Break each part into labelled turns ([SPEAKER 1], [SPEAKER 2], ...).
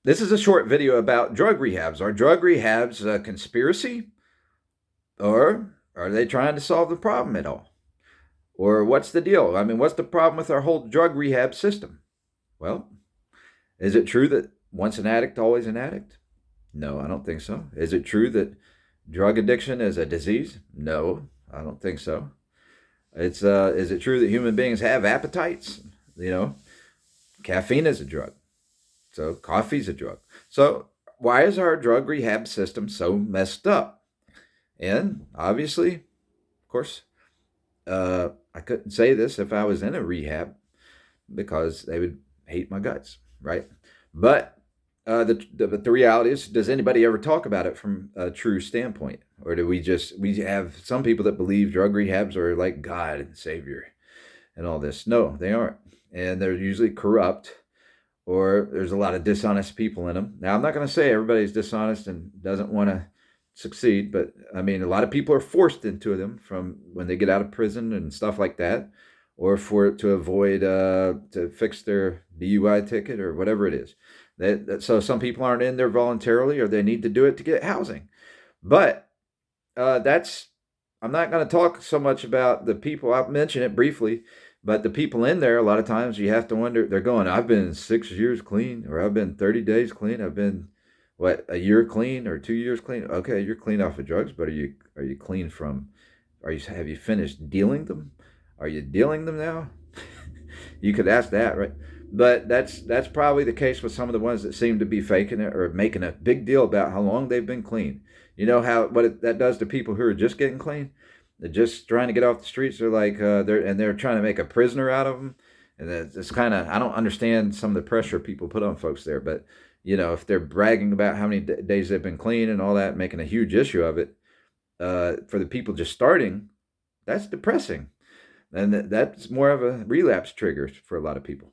[SPEAKER 1] This is a short video about drug rehabs. Are drug rehabs a conspiracy, or are they trying to solve the problem at all? Or what's the deal? I mean, what's the problem with our whole drug rehab system? Well, is it true that once an addict, always an addict? No, I don't think so. Is it true that drug addiction is a disease? No, I don't think so. Is it true that human beings have appetites? You know, caffeine is a drug. So coffee's a drug. So why is our drug rehab system so messed up? And obviously, of course, I couldn't say this if I was in a rehab because they would hate my guts, right? But the reality is, does anybody ever talk about it from a true standpoint? Or do we have some people that believe drug rehabs are like God and Savior and all this? No, they aren't. And they're usually corrupt, or there's a lot of dishonest people in them. Now, I'm not going to say everybody's dishonest and doesn't want to succeed, but I mean, a lot of people are forced into them from when they get out of prison and stuff like that, or to avoid, to fix their DUI ticket or whatever it is. So some people aren't in there voluntarily, or they need to do it to get housing. But I'm not going to talk so much about the people. I'll mention it briefly. But the people in there, a lot of times you have to wonder, they're going, I've been 6 years clean, or I've been 30 days clean. I've been, a year clean or 2 years clean? Okay, you're clean off of drugs, but are you clean from, have you finished dealing them? Are you dealing them now? You could ask that, right? But that's probably the case with some of the ones that seem to be faking it or making a big deal about how long they've been clean. You know that does to people who are just getting clean? They're just trying to get off the streets. They're like they're trying to make a prisoner out of them, and it's kind of, I don't understand some of the pressure people put on folks there. But if they're bragging about how many days they've been clean and all that, making a huge issue of it, for the people just starting, that's depressing, and that's more of a relapse trigger for a lot of people.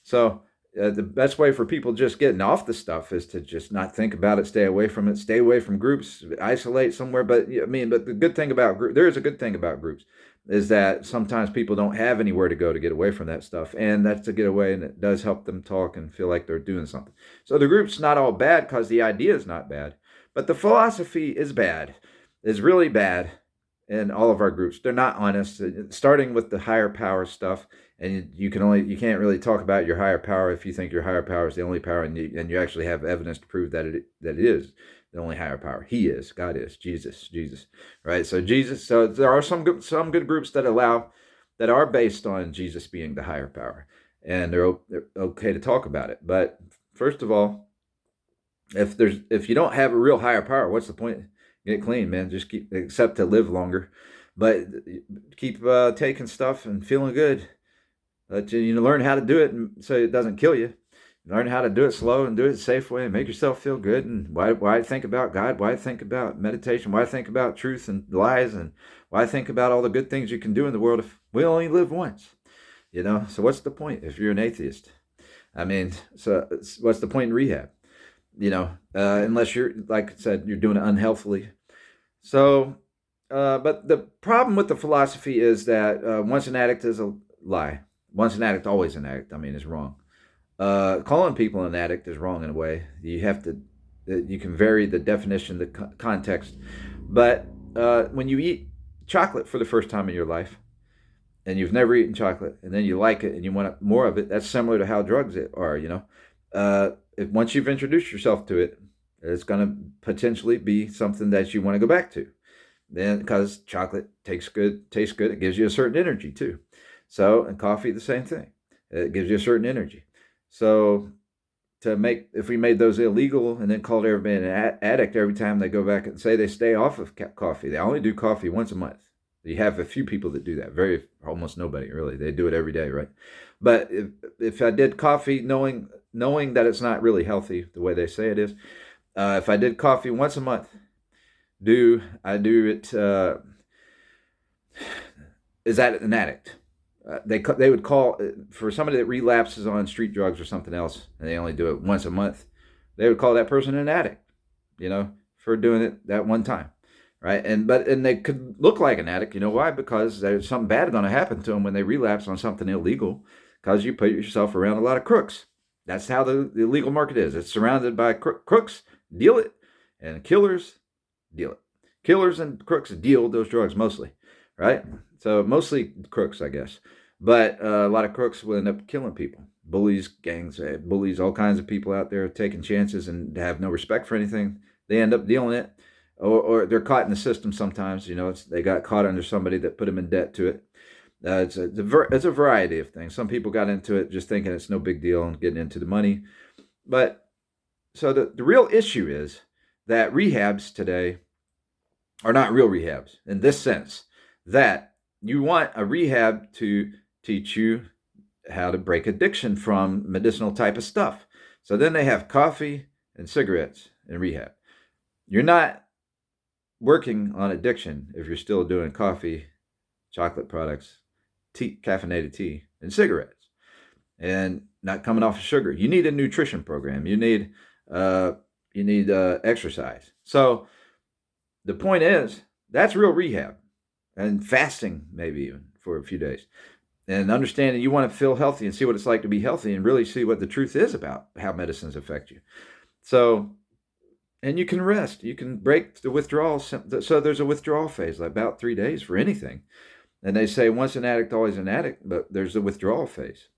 [SPEAKER 1] So the best way for people just getting off the stuff is to just not think about it, stay away from it, stay away from groups, isolate somewhere. But but the good thing about there is a good thing about groups, is that sometimes people don't have anywhere to go to get away from that stuff, and that's to get away, and it does help them talk and feel like they're doing something. So the group's not all bad because the idea is not bad, but the philosophy is bad, is really bad. In all of our groups, they're not honest, starting with the higher power stuff. And you can't really talk about your higher power if you think your higher power is the only power, and you actually have evidence to prove that it is the only higher power. He is, God is, Jesus, right? So Jesus. So there are some good groups that are based on Jesus being the higher power, and they're okay to talk about it. But first of all, if you don't have a real higher power, what's the point? Get clean, man. Just except to live longer, but keep taking stuff and feeling good. Learn how to do it so it doesn't kill you. Learn how to do it slow and do it a safe way and make yourself feel good. And why think about God? Why think about meditation? Why think about truth and lies? And why think about all the good things you can do in the world if we only live once? So what's the point if you're an atheist? I mean, so what's the point in rehab? Unless you're, like I said, you're doing it unhealthily. So, but the problem with the philosophy is that once an addict is a lie. Once an addict, always an addict. I mean, it's wrong. Calling people an addict is wrong in a way. You can vary the definition, the context. But when you eat chocolate for the first time in your life, and you've never eaten chocolate, and then you like it and you want more of it, that's similar to how drugs are. Once you've introduced yourself to it, it's going to potentially be something that you want to go back to. Then, because chocolate tastes good, it gives you a certain energy too. So, and coffee, the same thing. It gives you a certain energy. So, if we made those illegal and then called everybody an addict every time they go back and say they stay off of coffee, they only do coffee once a month. You have a few people that do that. Almost nobody really. They do it every day, right? But if I did coffee, knowing that it's not really healthy the way they say it is, if I did coffee once a month, I do it? Is that an addict? They would call, for somebody that relapses on street drugs or something else, and they only do it once a month, they would call that person an addict, for doing it that one time, right? And they could look like an addict. You know why? Because there's something bad going to happen to them when they relapse on something illegal, because you put yourself around a lot of crooks. That's how the legal market is. It's surrounded by crooks, deal it, and killers, deal it. Killers and crooks deal those drugs mostly, right? So mostly crooks, I guess. But a lot of crooks will end up killing people. Bullies, gangs, bullies, all kinds of people out there taking chances and have no respect for anything. They end up dealing it, or they're caught in the system sometimes. They got caught under somebody that put them in debt to it. It's a variety of things. Some people got into it just thinking it's no big deal and getting into the money. But so the real issue is that rehabs today are not real rehabs in this sense, that you want a rehab to teach you how to break addiction from medicinal type of stuff. So then they have coffee and cigarettes in rehab. You're not working on addiction if you're still doing coffee, chocolate products, tea, caffeinated tea, and cigarettes, and not coming off of sugar. You need a nutrition program. You need exercise. So the point is, that's real rehab, and fasting maybe even for a few days, and understanding you want to feel healthy and see what it's like to be healthy and really see what the truth is about how medicines affect you. So, and you can rest. You can break the withdrawal. So there's a withdrawal phase, like about 3 days for anything. And they say once an addict, always an addict, but there's a withdrawal phase.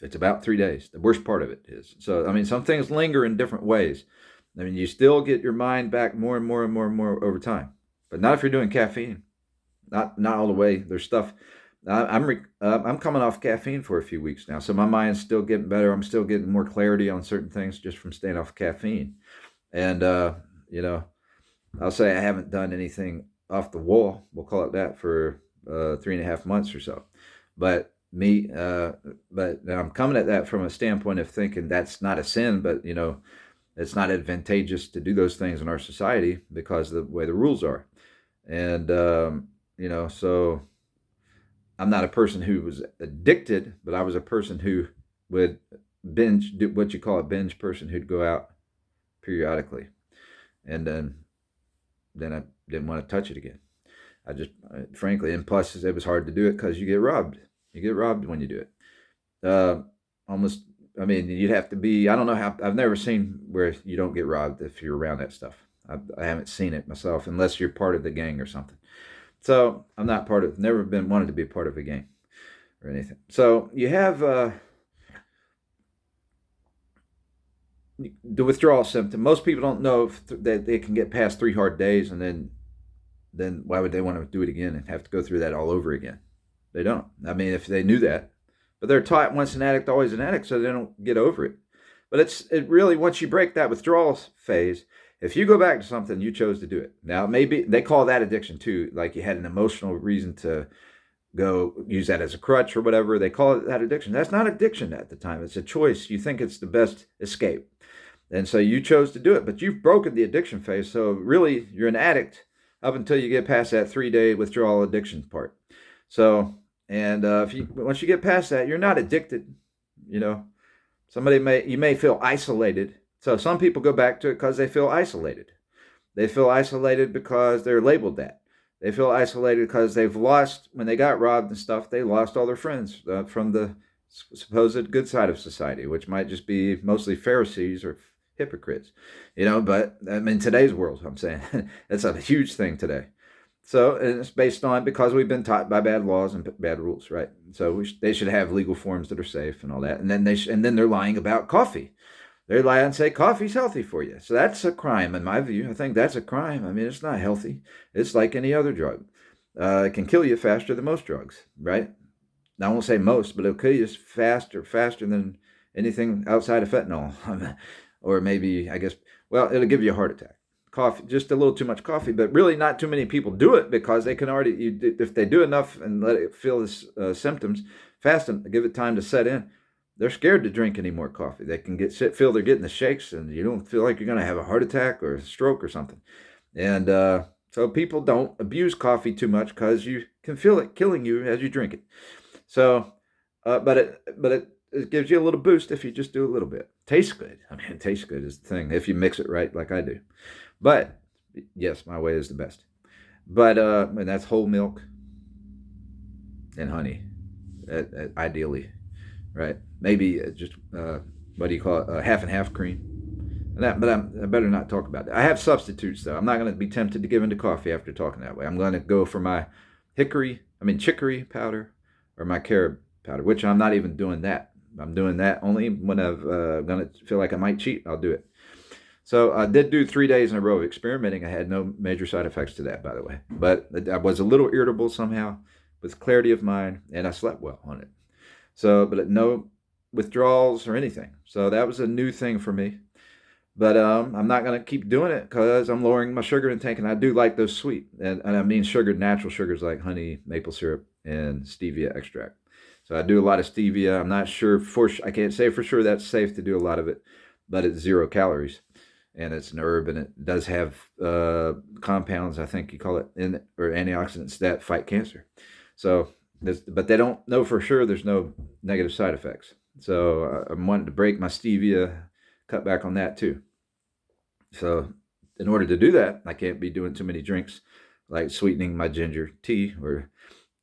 [SPEAKER 1] It's about 3 days. The worst part of it is. So, I mean, some things linger in different ways. I mean, you still get your mind back more and more and more and more over time, but not if you're doing caffeine. Not all the way. There's stuff. I'm coming off caffeine for a few weeks now, so my mind's still getting better. I'm still getting more clarity on certain things just from staying off caffeine. And I'll say I haven't done anything off the wall, we'll call it that, for 3.5 months or so. But I'm coming at that from a standpoint of thinking that's not a sin, but it's not advantageous to do those things in our society because of the way the rules are. And so I'm not a person who was addicted, but I was a person who would binge, do what you call a binge person, who'd go out periodically, and then I didn't want to touch it again. Frankly, and plus it was hard to do it because you get robbed. You get robbed when you do it. Almost, I mean, you'd have to be, I don't know how, I've never seen where you don't get robbed if you're around that stuff. I haven't seen it myself, unless you're part of the gang or something. So I'm not never been wanted to be part of a gang or anything. So you have the withdrawal symptom. Most people don't know that they can get past 3 hard days, and then why would they want to do it again and have to go through that all over again? They don't. I mean, if they knew that, but they're taught once an addict, always an addict, so they don't get over it. But it really, once you break that withdrawal phase, if you go back to something, you chose to do it. Now, maybe they call that addiction too, like you had an emotional reason to go use that as a crutch or whatever. They call it that addiction. That's not addiction at the time. It's a choice. You think it's the best escape. And so you chose to do it, but you've broken the addiction phase. So really, you're an addict up until you get past that 3-day withdrawal addiction part. So, and once you get past that, you're not addicted. You may feel isolated. So some people go back to it because they feel isolated. They feel isolated because they're labeled that. They feel isolated because they've lost, when they got robbed and stuff, they lost all their friends from the supposed good side of society, which might just be mostly Pharisees or hypocrites, but I mean, today's world, I'm saying, it's a huge thing today. So it's based on, because we've been taught by bad laws and bad rules, right? So they should have legal forms that are safe and all that. And then they're lying about coffee. They lie and say coffee's healthy for you. So that's a crime in my view. I think that's a crime. I mean, it's not healthy. It's like any other drug. It can kill you faster than most drugs, right? I won't say most, but it'll kill you faster than anything outside of fentanyl. Or maybe, I guess, well, it'll give you a heart attack. Coffee, just a little too much coffee, but really not too many people do it because they can already, if they do enough and let it feel the symptoms fast and give it time to set in, they're scared to drink any more coffee. They can feel they're getting the shakes, and you don't feel like you're going to have a heart attack or a stroke or something. And so people don't abuse coffee too much because you can feel it killing you as you drink it. So, but it gives you a little boost if you just do a little bit. Tastes good. I mean, it tastes good is the thing, if you mix it right like I do. But, yes, my way is the best. But, and that's whole milk and honey, ideally, right? maybe just what do you call it, half and half cream. And that, but I better not talk about that. I have substitutes though. I'm not going to be tempted to give into coffee after talking that way. I'm going to go for my chicory powder, or my carob powder, which I'm not even doing that. I'm doing that only when I'm going to feel like I might cheat. I'll do it. So I did do 3 days in a row of experimenting. I had no major side effects to that, by the way. But I was a little irritable somehow, with clarity of mind, and I slept well on it. So, but no withdrawals or anything. So that was a new thing for me. But I'm not going to keep doing it because I'm lowering my sugar intake, and I do like those sweet. And I mean sugared, natural sugars like honey, maple syrup, and stevia extract. So I do a lot of stevia. I'm not sure I can't say for sure that's safe to do a lot of it, but it's 0 calories. And it's an herb, and it does have compounds, I think you call it, in it, or antioxidants that fight cancer. So, but they don't know for sure there's no negative side effects. So I'm wanting to break my stevia, cut back on that too. So in order to do that, I can't be doing too many drinks, like sweetening my ginger tea, or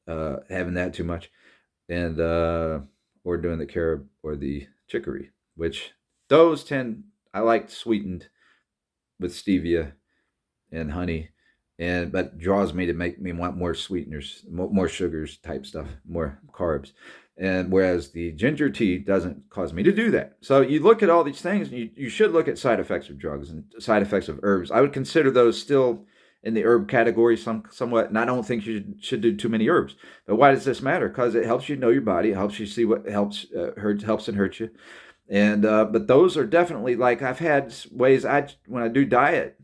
[SPEAKER 1] having that too much, and or doing the carob or the chicory, which those I like sweetened with stevia and honey, but draws me to make me want more sweeteners, more sugars type stuff, more carbs. And whereas the ginger tea doesn't cause me to do that. So you look at all these things, and you should look at side effects of drugs and side effects of herbs. I would consider those still in the herb category somewhat, and I don't think you should do too many herbs. But why does this matter? Because it helps you know your body, it helps you see what helps and hurts you. And but those are definitely, like, I've had ways when I do diet,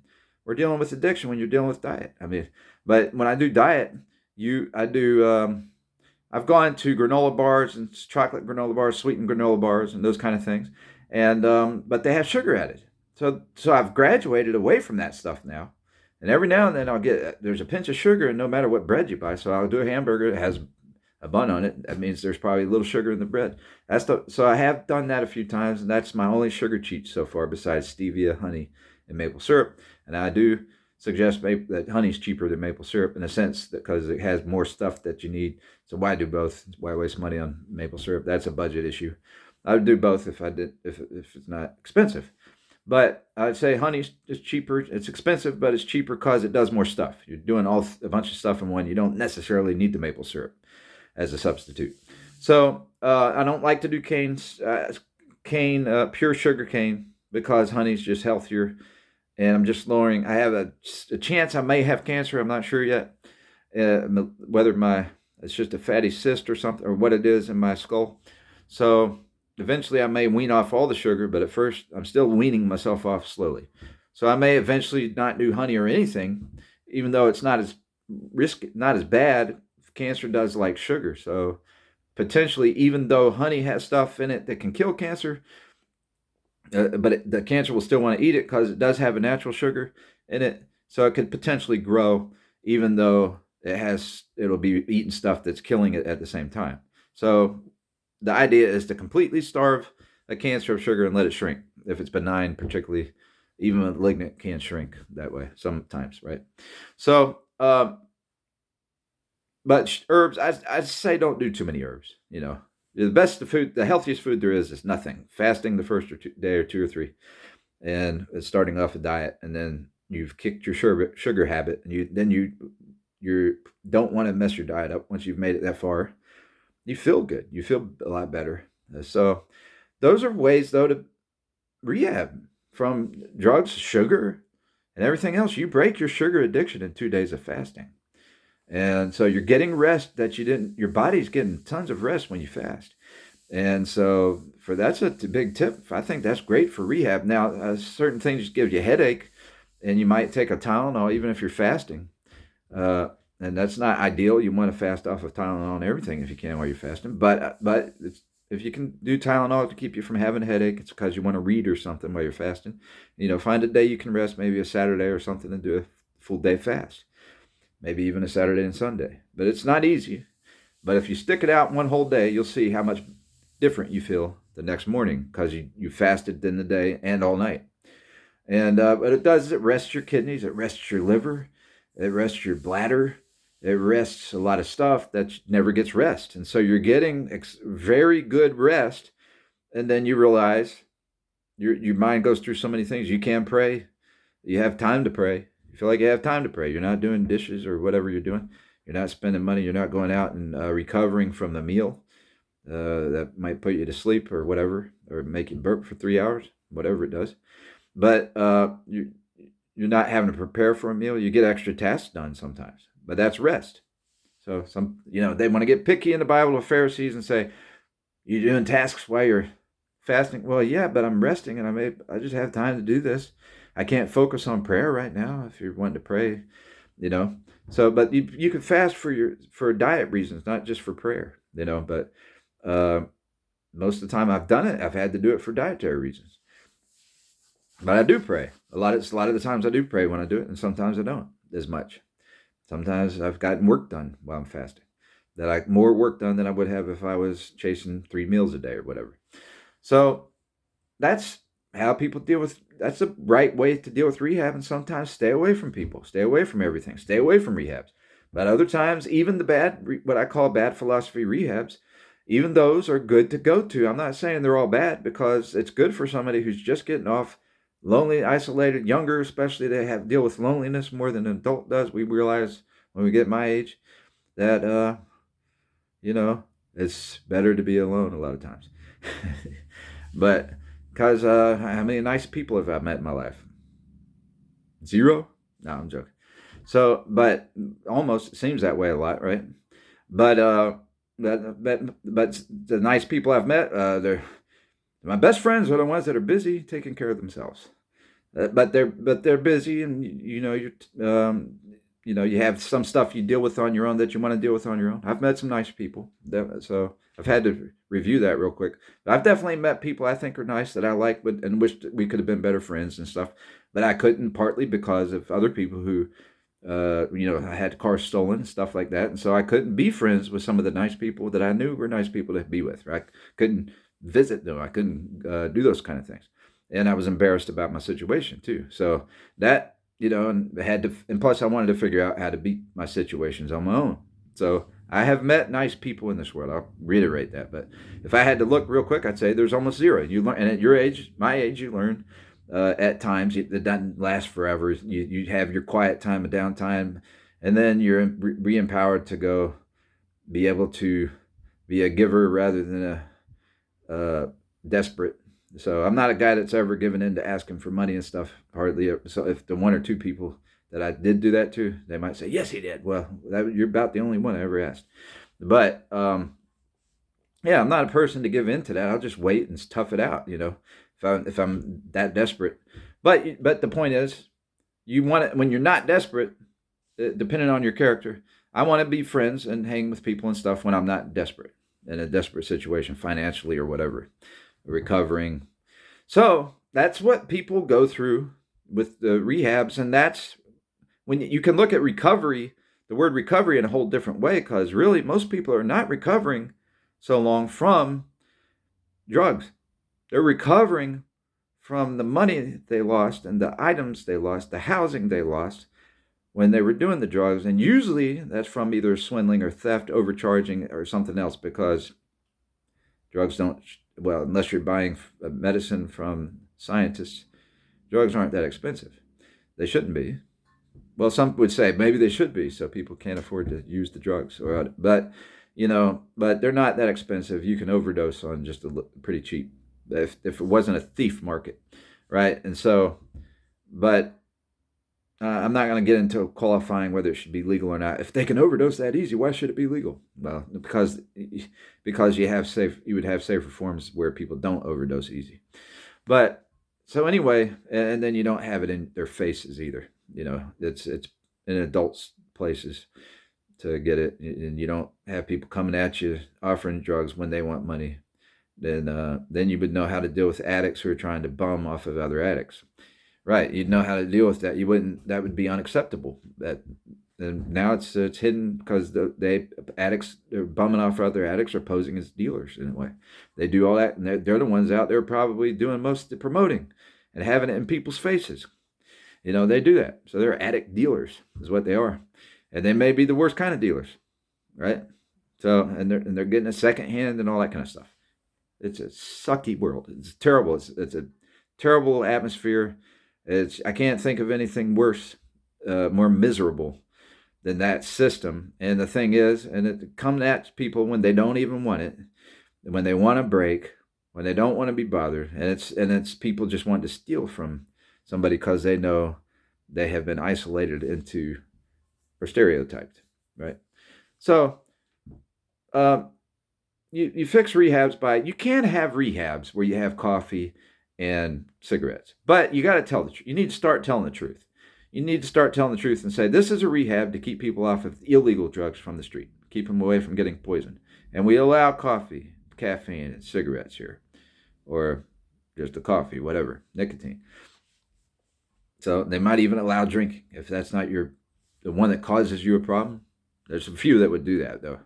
[SPEAKER 1] we're dealing with addiction when you're dealing with diet. I mean, but when I do diet, I've gone to granola bars and chocolate granola bars, sweetened granola bars, and those kind of things, and but they have sugar added. So I've graduated away from that stuff now, and every now and then there's a pinch of sugar, and no matter what bread you buy. So I'll do a hamburger that has a bun on it. That means there's probably a little sugar in the bread. So I have done that a few times, and that's my only sugar cheat so far, besides stevia, honey, and maple syrup. And I do suggest that honey's cheaper than maple syrup in a sense, because it has more stuff that you need. So why do both? Why waste money on maple syrup? That's a budget issue. I would do both if it's not expensive. But I'd say honey is cheaper. It's expensive, but it's cheaper because it does more stuff. You're doing a bunch of stuff in one. You don't necessarily need the maple syrup as a substitute. So I don't like to do pure sugar cane, because honey's just healthier, and I'm just lowering. I have a chance I may have cancer. I'm not sure yet, whether it's just a fatty cyst or something, or what it is in my skull. So eventually I may wean off all the sugar, but at first I'm still weaning myself off slowly. So I may eventually not do honey or anything, even though it's not as bad. Cancer does like sugar. So potentially, even though honey has stuff in it that can kill cancer, but the cancer will still want to eat it because it does have a natural sugar in it. So it could potentially grow, even though it'll be eating stuff that's killing it at the same time. So the idea is to completely starve a cancer of sugar and let it shrink. If it's benign, particularly, even malignant can shrink that way sometimes, right? So but herbs, I say don't do too many herbs. The healthiest food there is nothing. Fasting the first day or 2 or 3, and starting off a diet, and then you've kicked your sugar habit, and you don't want to mess your diet up. Once you've made it that far, you feel good. You feel a lot better. So those are ways, though, to rehab from drugs, sugar, and everything else. You break your sugar addiction in 2 days of fasting. And so you're getting rest that you didn't, your body's getting tons of rest when you fast. And so that's a big tip. I think that's great for rehab. Now, certain things give you a headache, and you might take a Tylenol even if you're fasting. And that's not ideal. You want to fast off of Tylenol and everything if you can while you're fasting. But if you can do Tylenol to keep you from having a headache, it's because you want to read or something while you're fasting. Find a day you can rest, maybe a Saturday or something, and do a full day fast. Maybe even a Saturday and Sunday. But it's not easy. But if you stick it out one whole day, you'll see how much different you feel the next morning, because you fasted in the day and all night. And but it rests your kidneys, it rests your liver, it rests your bladder, it rests a lot of stuff that never gets rest. And so you're getting very good rest and then you realize your mind goes through so many things. You can pray. You have time to pray. You feel like you have time to pray. You're not doing dishes or whatever you're doing. You're not spending money. You're not going out and recovering from the meal that might put you to sleep or whatever, or make you burp for 3 hours, whatever it does. But you're not having to prepare for a meal. You get extra tasks done sometimes, but that's rest. So they want to get picky in the Bible of Pharisees and say, "You're doing tasks while you're fasting." Well, yeah, but I'm resting, and I just have time to do this. I can't focus on prayer right now. If you're wanting to pray, So, but you can fast for diet reasons, not just for prayer. But most of the time I've done it, I've had to do it for dietary reasons. But I do pray. A lot of the times I do pray when I do it, and sometimes I don't as much. Sometimes I've gotten work done while I'm fasting. More work done than I would have if I was chasing 3 meals a day or whatever. So that's how people that's the right way to deal with rehab. And sometimes stay away from people, stay away from everything, stay away from rehabs. But other times, even the what I call bad philosophy rehabs, even those are good to go to. I'm not saying they're all bad, because it's good for somebody who's just getting off, lonely, isolated, younger, especially. They deal with loneliness more than an adult does. We realize when we get my age that it's better to be alone a lot of times. But because how many nice people have I met in my life? 0? No, I'm joking. So, but almost, it seems that way a lot, right? But the nice people I've met, they're my best friends are the ones that are busy taking care of themselves. But they're busy, and you have some stuff you deal with on your own that you want to deal with on your own. I've met some nice people, so I've had to review that real quick. But I've definitely met people I think are nice that I like, and wish we could have been better friends and stuff. But I couldn't, partly because of other people who, I had cars stolen, stuff like that, and so I couldn't be friends with some of the nice people that I knew were nice people to be with. Right? I couldn't visit them. I couldn't do those kind of things, and I was embarrassed about my situation too. So that. And and plus I wanted to figure out how to beat my situations on my own. So I have met nice people in this world. I'll reiterate that. But if I had to look real quick, I'd say there's almost 0. You learn, and at your age, my age, you learn at times. It doesn't last forever. You have your quiet time and downtime, and then you're re-empowered to go be able to be a giver rather than a desperate. So I'm not a guy that's ever given in to asking for money and stuff, hardly. So if the 1 or 2 people that I did do that to, they might say, yes, he did. Well, you're about the only one I ever asked. But yeah, I'm not a person to give in to that. I'll just wait and tough it out, if I'm that desperate. But the point is, you want it when you're not desperate, depending on your character. I want to be friends and hang with people and stuff when I'm not desperate, in a desperate situation, financially or whatever. Recovering. So that's what people go through with the rehabs, and that's when you can look at recovery, the word recovery, in a whole different way, because really most people are not recovering so long from drugs. They're recovering from the money they lost and the items they lost, the housing they lost when they were doing the drugs, and usually that's from either swindling or theft, overcharging, or something else, because drugs don't, well, unless you're buying medicine from scientists, drugs aren't that expensive. They shouldn't be. Well, some would say maybe they should be, so people can't afford to use the drugs. But they're not that expensive. You can overdose on just pretty cheap, if it wasn't a thief market, right? And so, but I'm not going to get into qualifying whether it should be legal or not. If they can overdose that easy, why should it be legal? Well, because you would have safer forms where people don't overdose easy. But so anyway, and then you don't have it in their faces either. It's in adults' places to get it, and you don't have people coming at you offering drugs when they want money. Then you would know how to deal with addicts who are trying to bum off of other addicts. Right, you'd know how to deal with that. You wouldn't. That would be unacceptable. And now it's hidden because the addicts, they're bumming off other addicts, are posing as dealers in a way. They do all that, and they're the ones out there probably doing most of the promoting and having it in people's faces. They do that. So they're addict dealers, is what they are, and they may be the worst kind of dealers, right? So and they're getting a second hand and all that kind of stuff. It's a sucky world. It's terrible. It's a terrible atmosphere. I can't think of anything worse, more miserable than that system. And the thing is, and it comes at people when they don't even want it, when they want to break, when they don't want to be bothered, and it's people just want to steal from somebody because they know they have been isolated into or stereotyped, right? So you fix rehabs by, you can have rehabs where you have coffee and cigarettes, but you got to tell the truth. You need to start telling the truth. You need to start telling the truth and say, this is a rehab to keep people off of illegal drugs from the street, keep them away from getting poisoned. And we allow coffee, caffeine, and cigarettes here, or just the coffee, whatever, nicotine. So they might even allow drinking if that's not the one that causes you a problem. There's a few that would do that, though.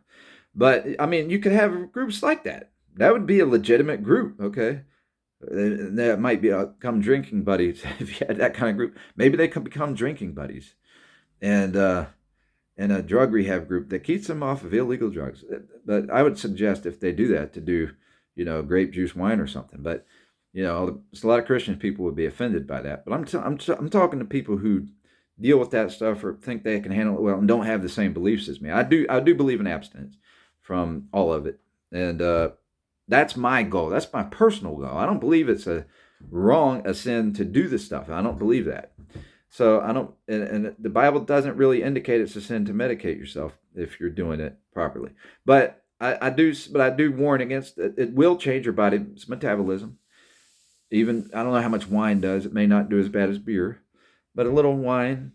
[SPEAKER 1] But, I mean, you could have groups like that. That would be a legitimate group, okay? That might become drinking buddies if you had that kind of group. Maybe they could become drinking buddies. And a drug rehab group that keeps them off of illegal drugs. But I would suggest if they do that to do, grape juice wine or something. But, a lot of Christian people would be offended by that. But I'm talking to people who deal with that stuff or think they can handle it well and don't have the same beliefs as me. I do believe in abstinence from all of it. And that's my goal. That's my personal goal. I don't believe it's a sin to do this stuff. I don't believe that. So I don't, and the Bible doesn't really indicate it's a sin to medicate yourself if you're doing it properly. But I do warn against it. It will change your body's metabolism. Even, I don't know how much wine does. It may not do as bad as beer, but a little wine,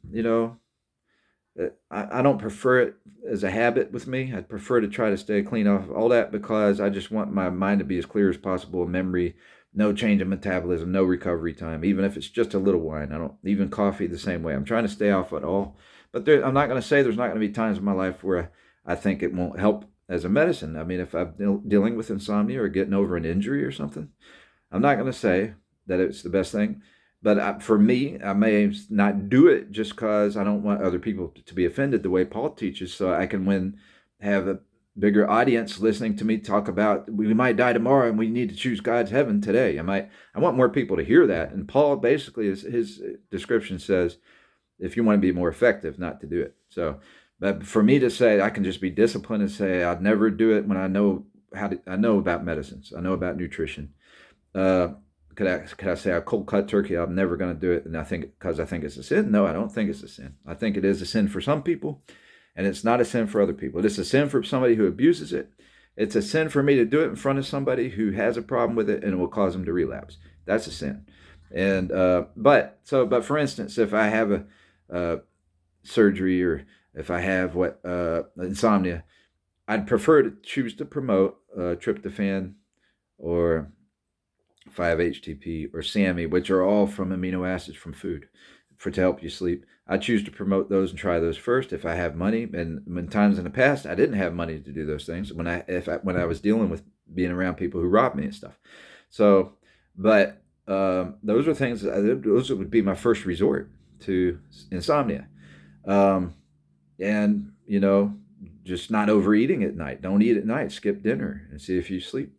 [SPEAKER 1] I don't prefer it as a habit with me. I'd prefer to try to stay clean off all that because I just want my mind to be as clear as possible, memory, no change in metabolism, no recovery time, even if it's just a little wine. I don't, even coffee the same way. I'm trying to stay off it all. But I'm not going to say there's not going to be times in my life where I think it won't help as a medicine. I mean, if I'm dealing with insomnia or getting over an injury or something, I'm not going to say that it's the best thing. But for me, I may not do it just because I don't want other people to be offended the way Paul teaches, so I can have a bigger audience listening to me talk about we might die tomorrow and we need to choose God's heaven today. I want more people to hear that. And Paul basically, his description says, if you want to be more effective, not to do it. So, but for me to say I can just be disciplined and say I'd never do it when I know I know about medicines, I know about nutrition. Could I say a cold cut turkey? I'm never going to do it, and I think it's a sin. No, I don't think it's a sin. I think it is a sin for some people, and it's not a sin for other people. It's a sin for somebody who abuses it. It's a sin for me to do it in front of somebody who has a problem with it, and it will cause them to relapse. That's a sin. And but for instance, if I have a surgery or if I have insomnia, I'd prefer to choose to promote tryptophan or 5-HTP or SAMe, which are all from amino acids from food to help you sleep. I choose to promote those and try those first if I have money. And when times in the past I didn't have money to do those things, when I was dealing with being around people who robbed me and stuff. So, but those are things those would be my first resort to insomnia, and just not overeating at night. Don't eat at night. Skip dinner and see if you sleep.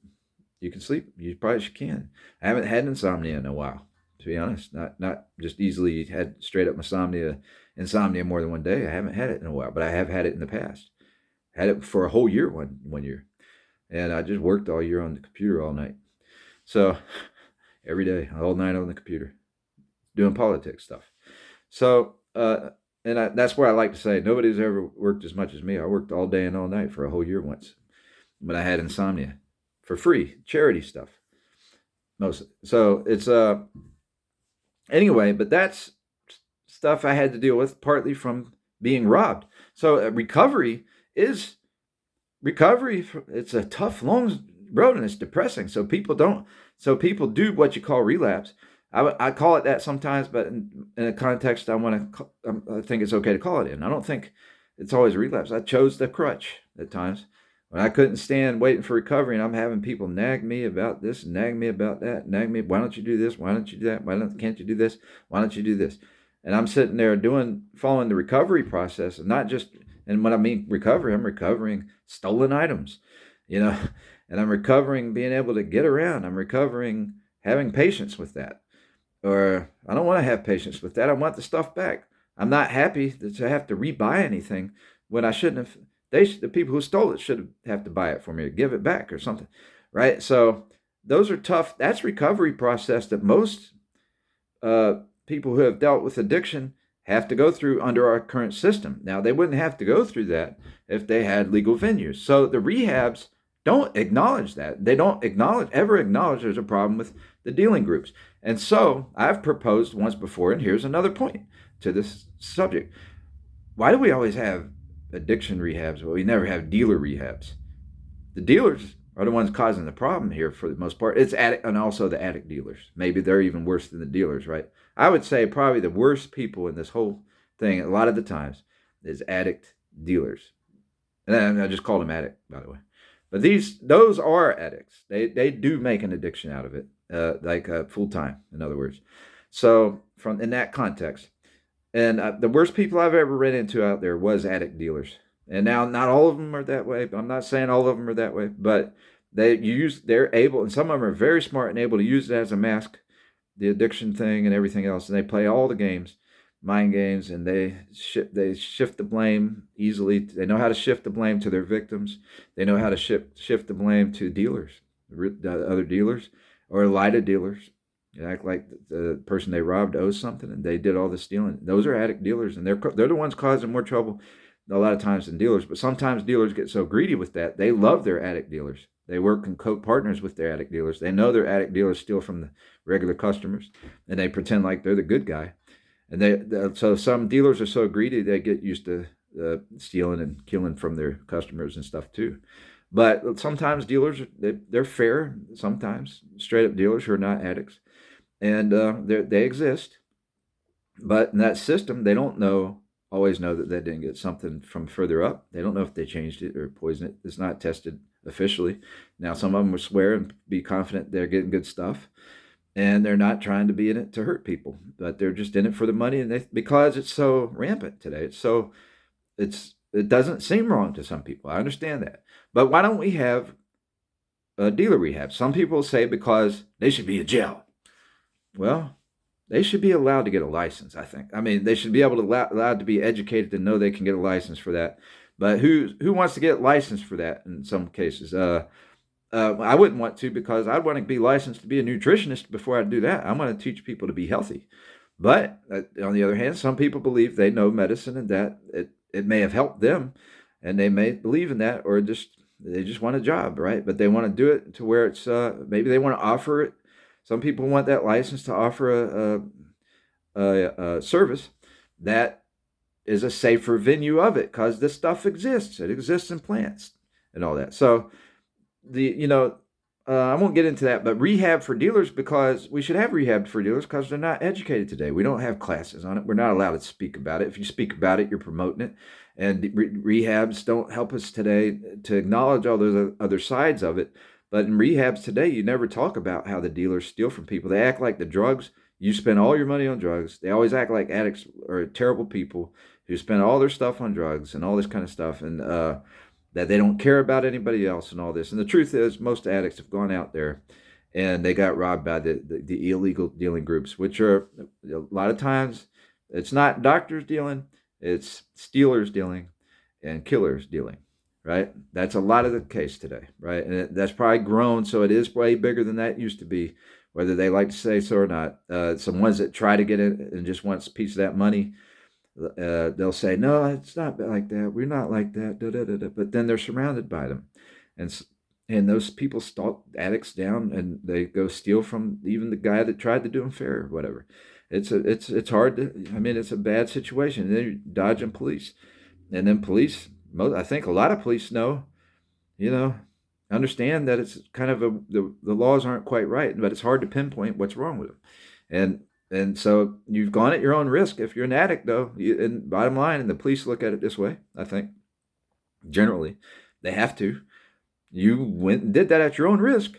[SPEAKER 1] You can sleep. You probably can. I haven't had insomnia in a while, to be honest. Not just easily had straight up insomnia more than one day. I haven't had it in a while, but I have had it in the past. Had it for a whole year one year, and I just worked all year on the computer all night. So every day, all night on the computer, doing politics stuff. So that's where I like to say nobody's ever worked as much as me. I worked all day and all night for a whole year once, but I had insomnia. For free, charity stuff. Mostly. So it's anyway, but that's stuff I had to deal with partly from being robbed. So recovery. It's a tough, long road, and it's depressing. So people do what you call relapse. I call it that sometimes, but in a context I think it's okay to call it in. I don't think it's always relapse. I chose the crutch at times. When I couldn't stand waiting for recovery, and I'm having people nag me about this, nag me about that, nag me, why don't you do this? Why don't you do that? Can't you do this? Why don't you do this? And I'm sitting there following the recovery process, and not just, and when I mean recovery, I'm recovering stolen items, and I'm recovering being able to get around. I'm recovering having patience with that. Or I don't want to have patience with that. I want the stuff back. I'm not happy to have to rebuy anything when I shouldn't have. The people who stole it should have to buy it for me or give it back or something, right? So those are tough. That's recovery process that most people who have dealt with addiction have to go through under our current system. Now, they wouldn't have to go through that if they had legal venues. So the rehabs don't acknowledge that. They don't ever acknowledge there's a problem with the dealing groups. And so I've proposed once before, and here's another point to this subject. Why do we always have addiction rehabs, but we never have dealer rehabs? The dealers are the ones causing the problem here for the most part. It's addict, and also the addict dealers. Maybe they're even worse than the dealers, right? I would say probably the worst people in this whole thing, a lot of the times, is addict dealers. And I just called them addict, by the way. But those are addicts. They do make an addiction out of it, like full time, in other words. So from in that context, and the worst people I've ever ran into out there was addict dealers. And now, not all of them are that way. But I'm not saying all of them are that way, but they're able, and some of them are very smart and able to use it as a mask, the addiction thing and everything else. And they play all the games, mind games, and they shift the blame easily. They know how to shift the blame to their victims. They know how to shift the blame to dealers, other dealers, or lie to dealers. You act like the person they robbed owes something, and they did all the stealing. Those are addict dealers, and they're the ones causing more trouble a lot of times than dealers. But sometimes dealers get so greedy with that, they love their addict dealers. They work in co-partners with their addict dealers. They know their addict dealers steal from the regular customers, and they pretend like they're the good guy. And so some dealers are so greedy they get used to stealing and killing from their customers and stuff too. But sometimes dealers, they're fair. Sometimes straight up dealers who are not addicts, and they exist. But in that system, they don't always know that they didn't get something from further up. They don't know if they changed it or poisoned it. It's not tested officially. Now, some of them will swear and be confident they're getting good stuff, and they're not trying to be in it to hurt people, but they're just in it for the money. And because it's so rampant today, it doesn't seem wrong to some people. I understand that, but why don't we have a dealer rehab? Some people say because they should be in jail. Well, they should be allowed to get a license, I think. I mean, they should be able to allowed to be educated to know they can get a license for that. But who wants to get licensed for that in some cases? I wouldn't want to, because I'd want to be licensed to be a nutritionist before I do that. I'm going to teach people to be healthy. But on the other hand, some people believe they know medicine and that it may have helped them, and they may believe in that, or they just want a job, right? But they want to do it to where it's maybe they want to offer it. Some people want that license to offer a service that is a safer venue of it, because this stuff exists. It exists in plants and all that. So I won't get into that, but rehab for dealers, because we should have rehab for dealers because they're not educated today. We don't have classes on it. We're not allowed to speak about it. If you speak about it, you're promoting it. And rehabs don't help us today to acknowledge all those other sides of it. But in rehabs today, you never talk about how the dealers steal from people. They act like the drugs, you spend all your money on drugs. They always act like addicts are terrible people who spend all their stuff on drugs and all this kind of stuff, and that they don't care about anybody else and all this. And the truth is, most addicts have gone out there and they got robbed by the illegal dealing groups, which are a lot of times, it's not doctors dealing, it's stealers dealing and killers dealing. Right? That's a lot of the case today, right? And that's probably grown, so it is way bigger than that used to be, whether they like to say so or not. Some ones that try to get it and just want a piece of that money, they'll say, no, it's not like that. We're not like that. Da, da, da, da. But then they're surrounded by them. And those people stalk addicts down, and they go steal from even the guy that tried to do them fair or whatever. It's hard to, it's a bad situation. And then you're dodging police. And then police, I think a lot of police understand that it's kind of the laws aren't quite right, but it's hard to pinpoint what's wrong with them. And so you've gone at your own risk. If you're an addict, though, and bottom line, and the police look at it this way, I think, generally, they have to. You went and did that at your own risk,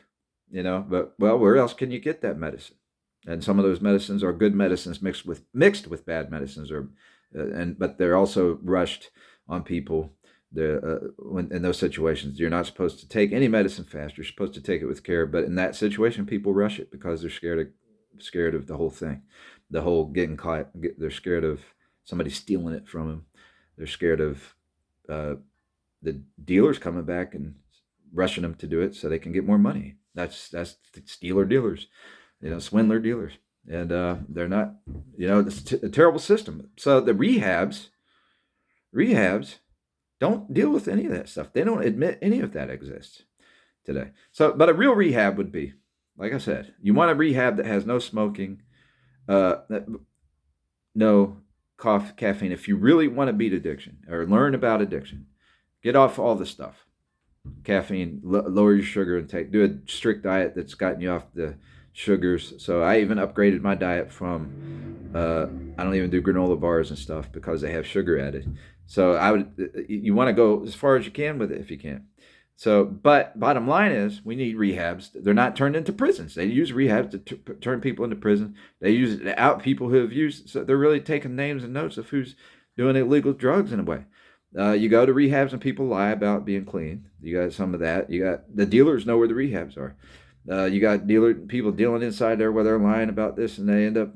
[SPEAKER 1] but, well, where else can you get that medicine? And some of those medicines are good medicines mixed with bad medicines, but they're also rushed on people When in those situations, you're not supposed to take any medicine fast. You're supposed to take it with care. But in that situation, people rush it because they're scared of the whole thing, the whole getting caught. They're scared of somebody stealing it from them. They're scared of uh, the dealers coming back and rushing them to do it so they can get more money. That's stealer dealers, swindler dealers, and they're not. It's a terrible system. So the rehabs don't deal with any of that stuff. They don't admit any of that exists today. So, but a real rehab would be, like I said, you want a rehab that has no smoking, no caffeine. If you really want to beat addiction or learn about addiction, get off all the stuff. Caffeine, lower your sugar intake, do a strict diet that's gotten you off the sugars. So I even upgraded my diet from, I don't even do granola bars and stuff because they have sugar added. So you want to go as far as you can with it if you can. So, but bottom line is we need rehabs. They're not turned into prisons. They use rehabs to turn people into prison. They use it out people who have used, so they're really taking names and notes of who's doing illegal drugs in a way. You go to rehabs and people lie about being clean. You got some of that. You got the dealers know where the rehabs are. You got people dealing inside there where they're lying about this, and they end up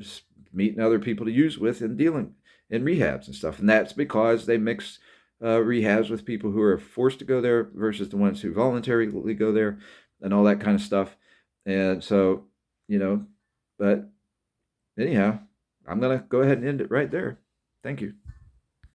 [SPEAKER 1] meeting other people to use with and dealing in rehabs and stuff. And that's because they mix rehabs with people who are forced to go there versus the ones who voluntarily go there, and all that kind of stuff. And so, but anyhow, I'm gonna go ahead and end it right there. Thank you.